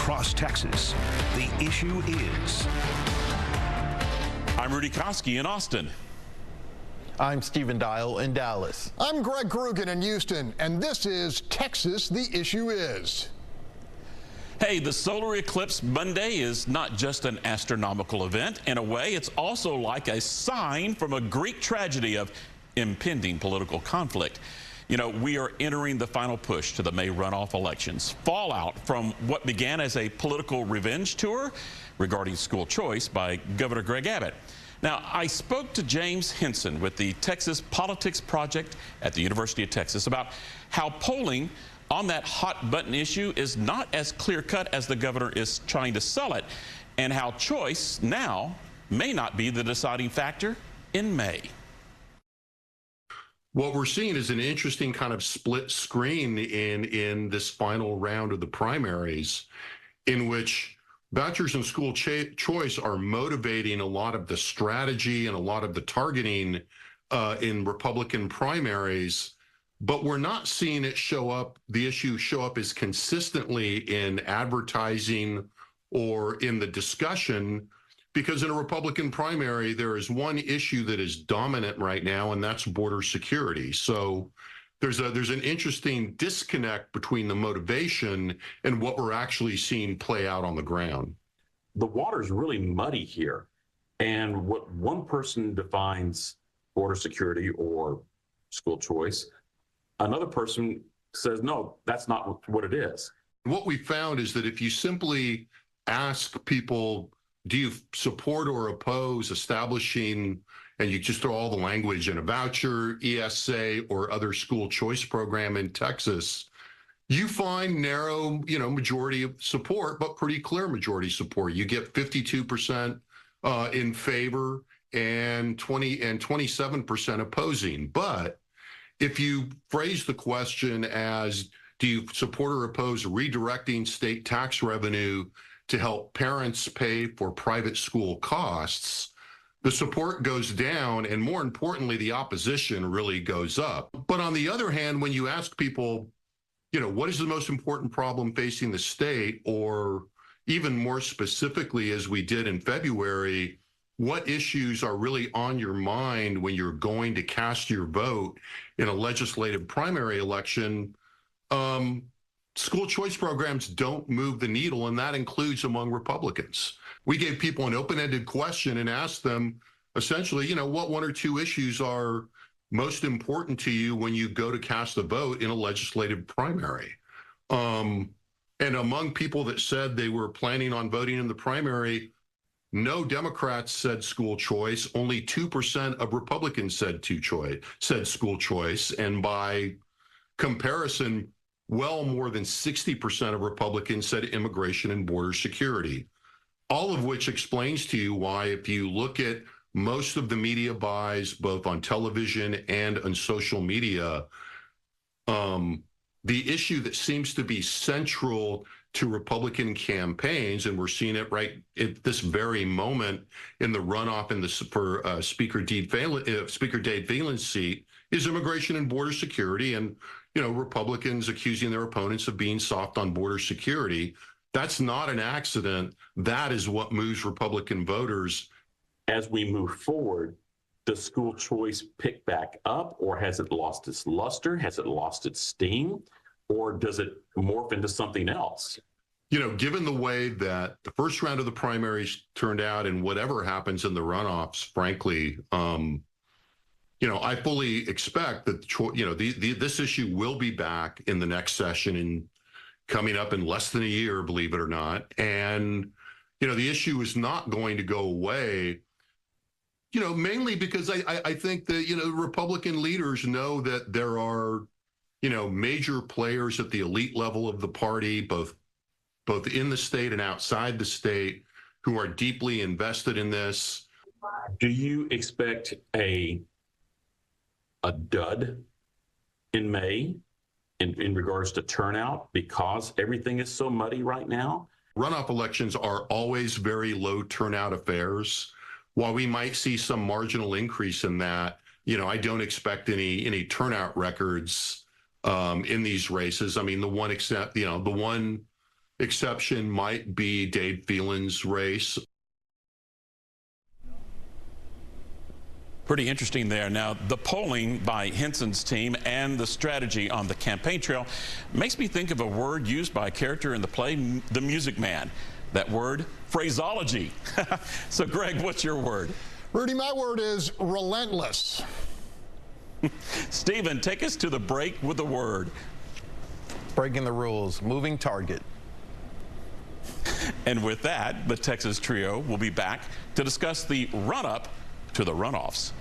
across Texas. The issue is. I'm Rudy Koski in Austin. I'm Stephen Dial in Dallas. I'm Greg Krugen in Houston, and this is Texas, the issue is. Hey, the solar eclipse Monday is not just an astronomical event. In a way, it's also like a sign from a Greek tragedy of impending political conflict. You know, we are entering the final push to the May runoff elections. Fallout from what began as a political revenge tour regarding school choice by Governor Greg Abbott. Now, I spoke to James Hinson with the Texas Politics Project at the University of Texas about how polling on that hot button issue is not as clear-cut as the governor is trying to sell it, and how choice now may not be the deciding factor in May. What we're seeing is an interesting kind of split screen in this final round of the primaries, in which vouchers and school choice are motivating a lot of the strategy and a lot of the targeting in Republican primaries, but we're not seeing it show up, the issue show up as consistently in advertising or in the discussion, because in a Republican primary, there is one issue that is dominant right now, and that's border security. So there's an interesting disconnect between the motivation and what we're actually seeing play out on the ground. The water's really muddy here. And what one person defines border security or school choice, another person says, no, that's not what it is. What we found is that if you simply ask people, do you support or oppose establishing, and you just throw all the language in a voucher, ESA, or other school choice program in Texas, you find narrow, majority of support, but pretty clear majority support. You get 52% in favor and 27% opposing. But if you phrase the question as, do you support or oppose redirecting state tax revenue to help parents pay for private school costs, the support goes down, and more importantly, the opposition really goes up. But on the other hand, when you ask people, what is the most important problem facing the state, or even more specifically, as we did in February, what issues are really on your mind when you're going to cast your vote in a legislative primary election, school choice programs don't move the needle, and that includes among Republicans. We gave people an open-ended question and asked them, essentially, what one or two issues are most important to you when you go to cast a vote in a legislative primary? And among people that said they were planning on voting in the primary, no Democrats said school choice. Only 2% of Republicans said school choice, and by comparison, well more than 60% of Republicans said immigration and border security, all of which explains to you why, if you look at most of the media buys, both on television and on social media, the issue that seems to be central to Republican campaigns, and we're seeing it right at this very moment in the runoff for Speaker Dade Phelan's seat, is immigration and border security. And Republicans accusing their opponents of being soft on border security. That's not an accident. That is what moves Republican voters. As we move forward, does school choice pick back up, or has it lost its luster? Has it lost its steam? Or does it morph into something else? Given the way that the first round of the primaries turned out and whatever happens in the runoffs, frankly, I fully expect that this issue will be back in the next session and coming up in less than a year, believe it or not. And the issue is not going to go away. Mainly because I think that Republican leaders know that there are major players at the elite level of the party, both in the state and outside the state, who are deeply invested in this. Do you expect a dud in May in regards to turnout because everything is so muddy right now? Runoff elections are always very low turnout affairs. While we might see some marginal increase in that, I don't expect any turnout records in these races. I mean, the one exception might be Dave Phelan's race. Pretty interesting there. Now, the polling by Hinson's team and the strategy on the campaign trail makes me think of a word used by a character in the play, The Music Man. That word, phraseology. So, Greg, what's your word? Rudy, my word is relentless. Stephen, take us to the break with the word. Breaking the rules, moving target. And with that, the Texas Trio will be back to discuss the run-up to the runoffs.